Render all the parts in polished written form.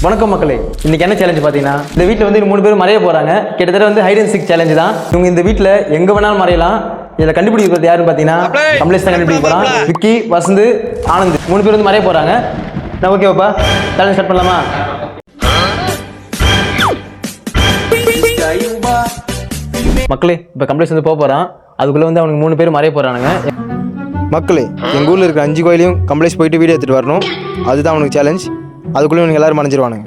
வணக்கம் மக்களே, இன்னைக்கு என்ன சேலஞ்ச் பார்த்தீங்கன்னா, இந்த வீட்டில் வந்து 3 பேர் மறைய போறாங்க. கிட்டத்தட்ட வந்து ஹைட் அண்ட் சீக் சேலஞ்ச் தான். இவங்க இந்த வீட்டில் எங்க வேணாலும் மறையலாம். இதில் கண்டுபிடிக்கிறது யாருன்னு பார்த்தீங்கன்னா, கமலேஷ் தான் கண்டுபிடிக்க போறான். விக்கி, வசந்த், ஆனந்த் 3 பேர் வந்து மறைய போறாங்க. நான் ஓகேவாப்பா, சேலஞ்ச் ஸ்டார்ட் பண்ணலாமா? மக்களே, இப்போ கமலேஷ் வந்து போக போறான். அதுக்குள்ள வந்து அவனுக்கு 3 பேர் மறைய போறானுங்க. மக்களே, எங்கள் ஊரில் இருக்கிற 5 கோயிலையும் கமலேஷ் போயிட்டு வீடியோ எடுத்துகிட்டு வரணும். அதுதான் அவனுக்கு சேலஞ்ச். அதுக்குள்ளே இவனுக்கு எல்லாரும் மறைஞ்சிருவானுங்க.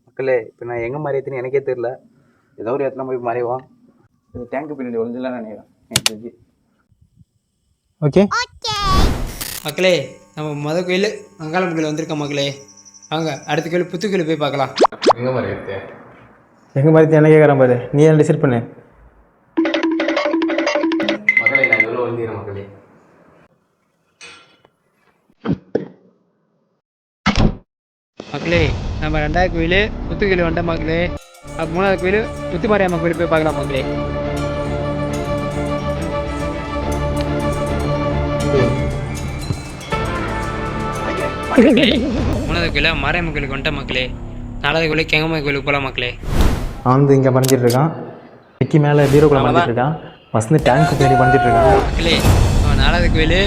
மக்களே, இப்போ நான் எங்கே மறையத்துன்னு எனக்கே தெரியல. ஏதோ ஒரு இடத்துல போய் மறைவான். இந்த டேங்க்கு பின்னாடி ஒழிஞ்சலாம் நினைக்கிறேன் எனக்கு. ஓகே மக்களே, நம்ம கோயில் அங்காளம் கோயில் வந்திருக்கோம் மக்களே. வாங்க அடுத்த கோயில் புத்து கோயில் போய் பார்க்கலாம். எங்க மறைத்து என்ன கேட்குறேன் பாரு, நீ என்ன டிசைட் பண்ணு. மக்களே, நான் எவ்வளோ ஒழிஞ்சிக்கிறேன் மக்களே. மக்களே, நம்ம 2வது கோயில் புத்து கோயில் வந்த மக்களே. 3வது கோயில் புத்து மாரியம்மன் கோயில் போய் பார்க்கலாம் மக்களே. மூணாவது கோயில மாரியம்மன் கோயிலுக்கு வந்துட்ட மக்களே. 4வது கோயில் கெங்கம்மை கோயிலுக்கு போகலாம் மக்களே. ஆனந்த் இங்கே பணிஞ்சிட்டு இருக்கான். விக்கி மேலே பீரோக்குள்ள பணிஞ்சிட்டு இருக்கான். வசந்த் டேங்க்கு பின்னாடி பணிஞ்சிட்டு இருக்கான். மக்களே, 4வது கோயில்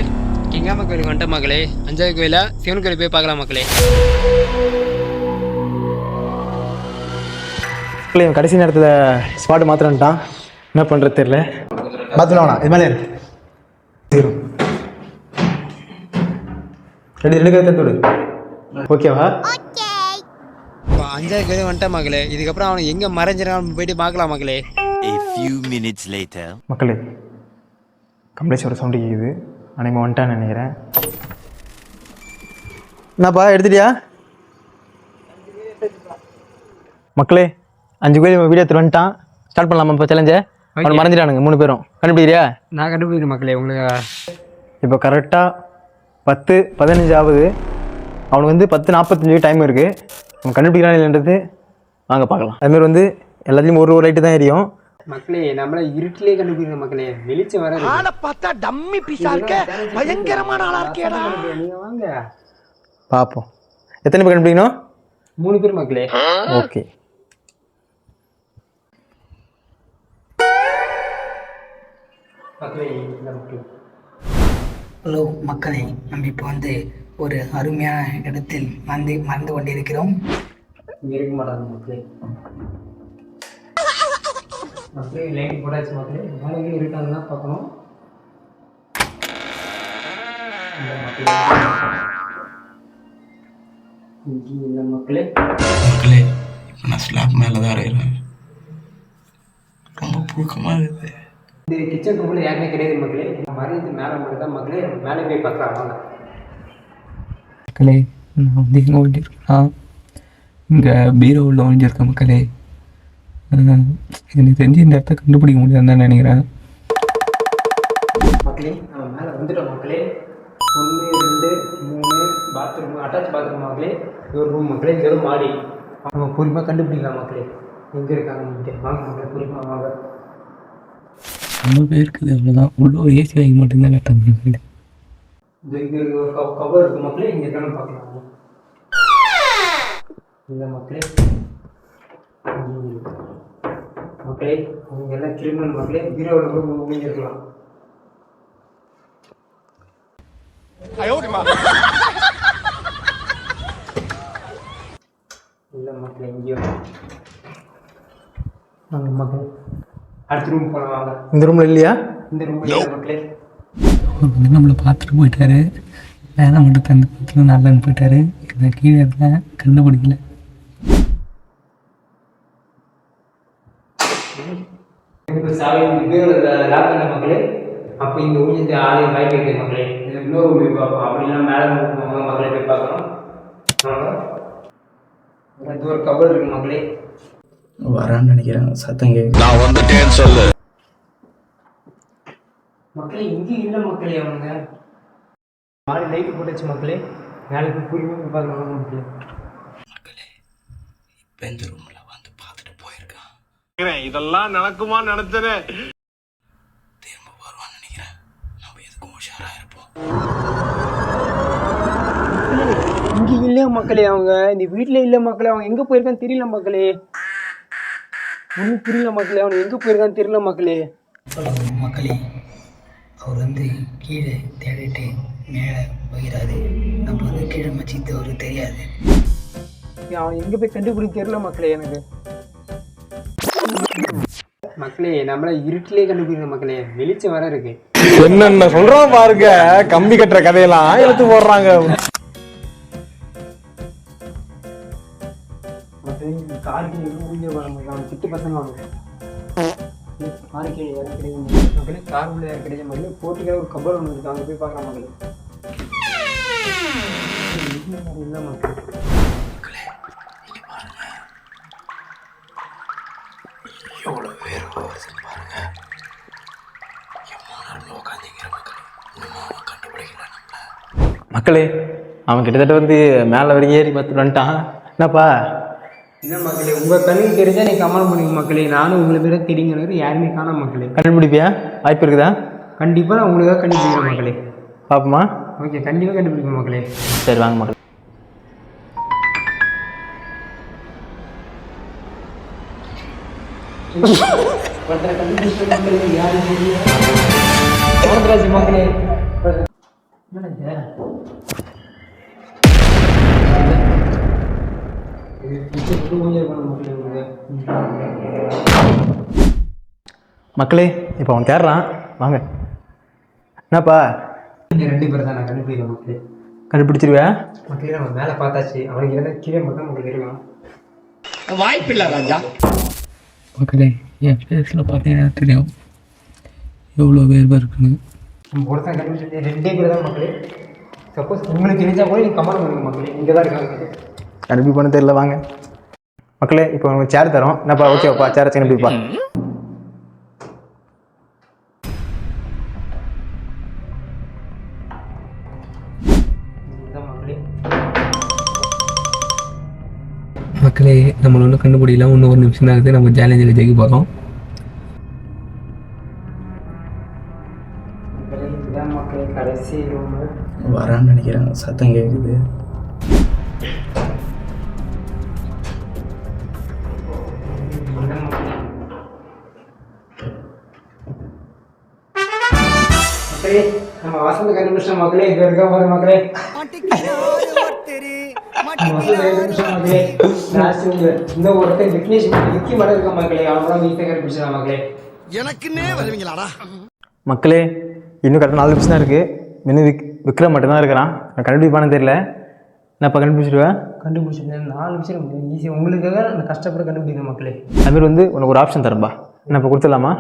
கெங்கம்மை கோயிலுக்கு வந்துட்ட மக்களே. 5வது கோயில சிவன் கோயில் போய் பார்க்கலாம் மக்களே. மக்களே, கடைசி நேரத்தில் ஸ்பாட் மாத்திரன்ட்டான். என்ன பண்ணுறது தெரியல. பார்த்துலாம்ண்ணா, இது மேலே ரெண்டு கருத்து ஓகேவா? 5வது கோயில் வந்துட்ட மக்களே. இதுக்கப்புறம் அவனை எங்கே மறைஞ்சிடான்னு போயிட்டு பார்க்கலாம் மக்களே. மக்களே, கமலேஷோட சவுண்டு கேட்குது. அனைமா வந்துட்டான்னு நினைக்கிறேன். என்னப்பா எடுத்துட்டியா? மக்களே, 5 கோயில் வீடியோ எடுத்து வந்துட்டான். ஸ்டார்ட் பண்ணலாமா இப்போ சேலஞ்சை? அவன் மறைஞ்சிட்டானுங்க 3 பேரும். கண்டுபிடிக்கிறியா? நான் கண்டுபிடிக்கிறேன் மக்களே. உங்களுக்கு இப்போ கரெக்டாக 10:15 ஆகுது. அவனுக்கு வந்து 10:45 டைம் இருக்குது. அவன் கண்டுபிடிக்கிறான் இல்லைன்றது வாங்க பார்க்கலாம். அதுமாதிரி வந்து எல்லாத்தையும் ஒரு லைட்டு தான் எரியும். மக்களே, நம்மள இருட்டிலே கண்டுபிடிக்கிற மக்களே. வெளிச்சம் வர ஆளை பார்த்தா டம்மி பீஸா இருக்க, பயங்கரமான ஆளா இருக்கேடா. நீங்க வாங்க பார்ப்போம். எத்தனை பேர் கண்டுபிடிக்கணும்? 3 பேர் மக்களே. ஓகே. ஹலோ மக்களே, நம்ம இப்போ வந்து ஒரு அருமையான இடத்தில் மறந்து கொண்டிருக்கிறோம். இங்கே இருக்க மாட்டாங்க மக்களே. மக்களே, லைட் போட்டாச்சு மக்களே. நாளைக்கு இருக்காங்கன்னா பார்க்கணும். இங்கே இல்லை மக்களே. மக்களே, இப்போ நான் ஸ்லாப் மேலே தான் இருக்கிறேன். ரொம்ப புழுக்கமாக இருக்குது. இந்த கிச்சன் ரூமில் யாருமே கிடையாது மக்களே. மறைந்து மேலே மட்டும் தான் மக்களே. மேலே போய் பார்க்கலாம் வாங்க. மக்களே, நான் வந்து எங்கே ஒழிஞ்சிருக்கேன்? இங்கே பீரோவில் ஒழிஞ்சிருக்கேன் மக்களே. எனக்கு தெரிஞ்சு இந்த இடத்த கண்டுபிடிக்க முடியாதுன்னு தான் நினைக்கிறேன். மக்களே, நம்ம மேலே வந்துட்டோம் மக்களே. 1 2 3 பாத்ரூம், அட்டாச் பாத்ரூம் மக்களே. இது ஒரு ரூம் மக்களே. இது ஒரு மாடி. நம்ம பொறுமையாக கண்டுபிடிக்கலாம் மக்களே. எங்கே இருக்காங்க வாங்க மக்களே, பொறுமையாக வாங்க. ரொம்ப பேர் இருக்குது, அவ்வளோதான். உள்ள ஒரு ஏசி வாங்கி மட்டும்தான் கேட்டாங்க மக்களே. இங்கே ஒரு கவர் இருக்குது மக்களே. இங்கே இருக்கானு பார்க்கலாம் இந்த மக்களே. மக்களே, அவங்க எல்லாம் கிரிமினல் மக்களே. பீரோவில் கூட முடிஞ்சிருக்கலாம். இல்லை மக்களே, இங்கேயும் வாங்க மக்களே. அடுத்த ரூம் போகலாம் வாங்க. இந்த ரூமில் இல்லையா? இந்த ரூம் இல்லை மக்களே. வந்து நம்மளை பார்த்துட்டு போயிட்டாரு. வேலை மட்டும் தந்து பார்த்துட்டு நல்லன்னு போயிட்டாரு. இதை கீழே இருந்தேன், கண்டுபிடிக்கல. இப்போ சாவி பீரோவில் லாக் பண்ண மக்களே. அப்போ இந்த ஊஞ்சி ஆளையும் வாய்ப்பு இருக்குது மக்களே. இது இன்னொரு ரூம் போய் பார்ப்போம். அப்படிலாம் மேலே மக்களே போய் பார்க்குறோம். இது ஒரு கவர் இருக்குது மக்களே. வரான்னு நினைக்கிறேன். சத்தம் கேட்கு. நான் வந்துட்டேன்னு சொல்லு. மக்களே, இங்கே இல்லை மக்களே. அவனுங்க மாடி லைட்டு போட்டுச்சு மக்களே. நாளைக்கு புரியுமே பார்க்கலாம் மக்களே. மக்களே, இப்போ இந்த ரூமில் வந்து பார்த்துட்டு போயிருக்கான். இதெல்லாம் நடக்குமா நினைச்சேனே. திரும்ப வருவான்னு நினைக்கிறேன். நம்ம எதுக்கும் உஷாராக இருப்போம். இங்கே இல்லை மக்களே, அவங்க இந்த வீட்டில் இல்லை மக்களே. அவங்க எங்கே போயிருக்கான்னு தெரியல மக்களே. ஒன்றும் புரியல மக்களே, அவன் எங்கே போயிருக்கான்னு தெரியல மக்களே. மக்களே, அவர் வந்து கீழே தேடிட்டு மேலே போகிறாரு. நம்ம வந்து கீழே மச்சித்து அவருக்கு தெரியாது. அவன் எங்கே போய் கண்டுபிடிக்க தெரியல மக்களே எனக்கு. மக்களே, நம்மள இருட்டிலே கண்டுபிடிக்கிற மக்களே, வெளிச்சம் வர இருக்கு. என்னென்ன சொல்றான் பாருங்க, கம்பி கட்டுற கதையெல்லாம் எடுத்து போடுறாங்க. கார்கி முடிஞ்ச அவன் சிட்டு பசங்க வாங்க. கார்கி யாரும் கிடையாது மக்களே. கார் உள்ள யாரும் கிடையாது மக்களே. போட்டிக்கிற ஒரு கபல் ஒன்று இருக்கு, அங்கே போய் பார்க்கலாம் மக்களே. இல்லை மக்களே. எவ்வளோ பேர் வருதுன்னு பாருங்க. எவ்வளோ நேரம் உட்காந்துங்கிற மக்கள் இன்னும் கண்டுபிடிக்கல நம்மள. மக்களே, அவன் கிட்டத்தட்ட வந்து மேலே வரைக்கும் ஏறி பார்த்துட்டு வந்துட்டான். என்னப்பா? என்ன மக்களே, உங்கள் கண்ணுக்கு தெரிஞ்சா நீ கமெண்ட் பண்ணுங்க மக்களே. நானும் உங்களை பேர தெரியுங்கிறது யாருமே காணாம மக்களே. கண்டுபிடிப்பியா? வாய்ப்பு இருக்குதா? கண்டிப்பாக நான் உங்களுக்காக கண்டுபிடிக்கிறேன் மக்களே. பார்ப்போமா? ஓகே, கண்டிப்பாக கண்டுபிடிப்பேன் மக்களே. சரி வாங்க மக்களே. மக்களே மக்களே, இப்போ அவன் தேடுறான், வாங்க. என்னப்பா? ரெண்டு பேர் தான் நான் கண்டுபிடிக்கிறேன் மக்களே. கண்டுபிடிச்சிருவியா? மக்களே, நம்ம மேலே பார்த்தாச்சு. அவனுக்கு எதாவது கீழே மட்டும் உங்களுக்கு இருக்கான். வாய்ப்பில்லை ராஜா. மக்களே, என் ஃபேஸில் பார்த்தீங்கன்னா தெரியும் எவ்வளோ வேர்வை இருக்குன்னு. நம்ம ஒருத்தன் கண்டுபிடிச்சி ரெண்டே பேர் தான் மக்களே. சப்போஸ் உங்களுக்கு தெரிஞ்சா கூட நீங்கள் கமெண்ட் பண்ணுங்க மக்களே. இங்கே தான் இருக்காங்க. கண்டுபிடி தெரியல, வாங்க மக்களே. இப்போ உங்களுக்கு சேர் தரோம். என்னப்பா? ஓகேப்பா, சேரை கண்டுபிடிப்பா. மக்களே, நம்மள ஒன்றும் கண்டுபிடிக்கலாம். இன்னும் ஒரு நிமிஷம் தான் இருக்குது. நம்ம சேலஞ்சில் ஜெயிக்க போகிறோம். இதுதான் மக்களே கடைசி ரூமு. வரான்னு நினைக்கிறேன், சத்தம் கேட்குது. மக்களே, நம்ம வசந்த கண்டுபிடிச்சோம் மக்களே. இது இருக்கா பாரு மக்களே. இந்த ஒருத்தர் விக்னேஷ் விக்கி மடம் இருக்க மக்களே. அவன் வீட்டை கண்டுபிடிச்சா மக்களே. எனக்குன்னே வருவீங்களாடா. மக்களே, இன்னும் கரெக்டாக 4 நிமிஷம் தான் இருக்குது. இன்னும் விக்ரம் மட்டும்தான் இருக்கிறான். நான் கண்டுபிடிப்பானு தெரியல. என்னப்பா? கண்டுபிடிச்சிடுவேன். கண்டுபிடிச்சிருந்தேன் 4 நிமிஷம் ஈஸியாக உங்களுக்காக நான் கஷ்டப்பட கண்டுபிடிக்கிறேன் மக்களே. அதுமாரி வந்து உனக்கு ஒரு ஆப்ஷன் தரேன்பா. என்ன இப்போ கொடுத்துடலாமா?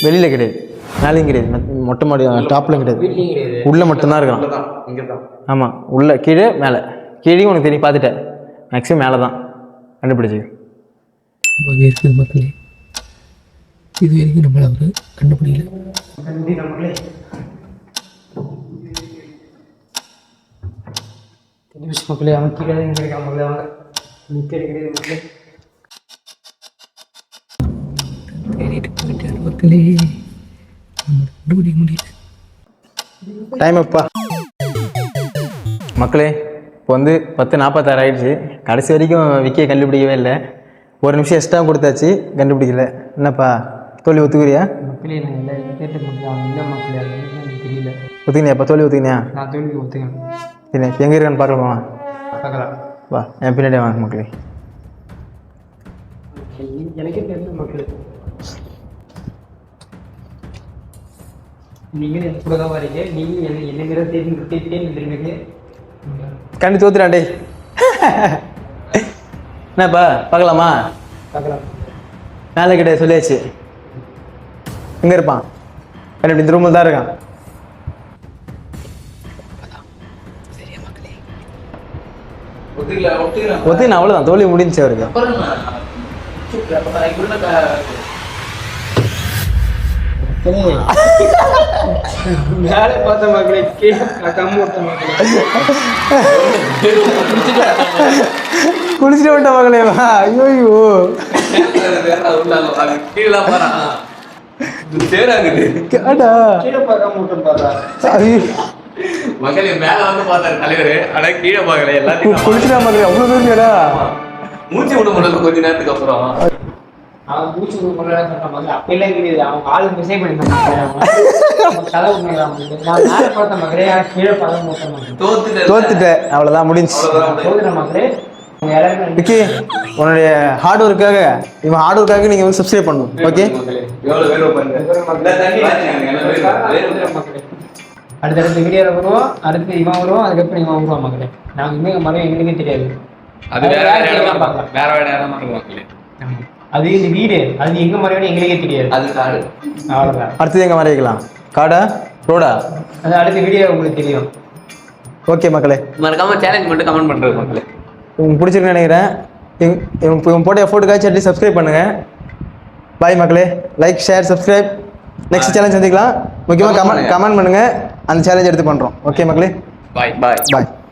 வெளியில் கிடையாது, மேலேயும் கிடையாது, மொட்டை மாடி டாப்லையும் கிடையாது, வீட்லேயும் கிடையாது. உள்ளே மட்டும்தான் இருக்கான். இங்கே தான். ஆமாம், உள்ளே கீழே மேலே. கீழேயும் உனக்கு தெரியும், பார்த்துட்டேன். மேக்ஸிமம் மேலே தான். கண்டுபிடிச்சி இருக்குது மக்களே. இது வரைக்கும் நம்மளை அவர் கண்டுபிடிக்கல. கண்டுபிடிக்கிறேன் மக்களே. தெரிஞ்சு மக்களே, அவன் கீழே தான் கிடைக்காம மக்களே. அவங்க நிற்க கிடையாது மக்களே. தேடிட்டு போயிட்டார் மக்களே. நம்ம கண்டுபிடிக்க முடியல. டைம் எப்பா? மக்களே, இப்போ வந்து 10:46 ஆகிடுச்சு. கடைசி வரைக்கும் விக்கியை கண்டுபிடிக்கவே இல்லை. ஒரு நிமிஷம் எக்ஸ்ட்ரா கொடுத்தாச்சு, கண்டுபிடிக்கல. என்னப்பா, தோல்வி ஒத்துக்கிறியா? மக்களே, நான் எல்லாரும் கேட்டு முடியும். அவன் இல்லை மக்களே, அது எனக்கு தெரியல. ஒத்துக்கினியாப்பா? தோல்வி ஒத்துக்கினியா? நான் தோல்வி ஒத்துக்கணும். சரி, இப்போ எங்கே இருக்கான்னு பார்க்கலாமா? பார்க்கலாம். வா, என் பின்னாடியே வாங்க மக்களே. எனக்கே தெரியல மக்களே. நீங்களும் என் கூட தான் வரீங்க. நீங்கள் என்ன மாரி தேடிட்டு கண்டி தோத்துறாண்டே. என்னப்பா, பார்க்கலாமா? பார்க்கலாம். மேலே கிடையாது, சொல்லியாச்சு. எங்கே இருப்பான்? கண்டிப்பா இந்த ரூமில் தான் இருக்கான். ஒத்துக்கின அவ்வளோதான், தோல்வி முடிஞ்சிச்சு அவருக்கு. மேலே பார்த்த மக்களே, கம்மி விட்ட மக்களே. குளிச்சுட்டு விட்ட மகளே. வா, ஐயோ கேடா கீழே பார்க்காம விட்டோம் பாரா. ஐயோ மக்களே மேல வந்து பார்த்தாரு தலைவர், ஆனா கீழே பார்க்கல. எல்லாத்தையும் குளிச்சுட்டா மக்களே, அவ்வளோ பேருடா. மூச்சு விட முடியல கொஞ்ச நேரத்துக்கு அப்புறம். அவன் பூச்சி கொடுக்குறதா சொன்ன மாதிரி அப்பெல்லாம் கிடையாது. அவங்க ஆளு மிஸ்ஸே பண்ணிருந்தாங்க. கதை உண்மையாக நான் மேலே பார்த்த மக்களே, கீழே பார்த்த மக்களே தோத்துட்டேன், அவ்வளோதான் முடிஞ்சு. போதுற மக்களே. அவங்க எல்லாருமே விக்கி, உன்னுடைய ஹார்ட் ஒர்க்காக, இவன் ஹார்ட் ஒர்க்காக நீங்கள் வந்து சப்ஸ்கிரைப் பண்ணணும். ஓகே, எவ்வளவு வேர்வை பாருங்க. அடுத்தடுத்த வீடியோவில் வருவோம், அடுத்து இவன் வருவோம், அதுக்கப்புறம் இவன் வருவான் மக்களே. நாங்கள் இனிமேல் மரம் எங்களுக்கே தெரியாது. அது வேற இடம் பார்க்கலாம், வேற இடமா இருக்கும் மக்களே. அது இந்த வீடு, அது எங்க மரம் எங்களுக்கே தெரியாது. அது காடு. அவ்வளோதான். அடுத்தது எங்கே மறைக்கலாம்? காடா ரோடா? அது அடுத்த வீடியோ உங்களுக்கு தெரியும். ஓகே மக்களே, மறக்காம சேலஞ்ச் மட்டும் கமெண்ட் பண்றது மக்களே. உங்களுக்கு பிடிச்சிருக்குன்னு நினைக்கிறேன். இவங்க போட்ட எஃபோர்ட்டுக்காச்சும் அட்லீஸ்ட் சப்ஸ்கிரைப் பண்ணுங்கள். பாய் மக்களே, like share subscribe. Next challenge சந்திக்கலாம். முக்கியமாக கமெண்ட் பண்ணுங்கள், அந்த சேலஞ்ச் எடுத்து பண்ணுறோம். ஓகே மக்களே, பாய் பாய் பாய்.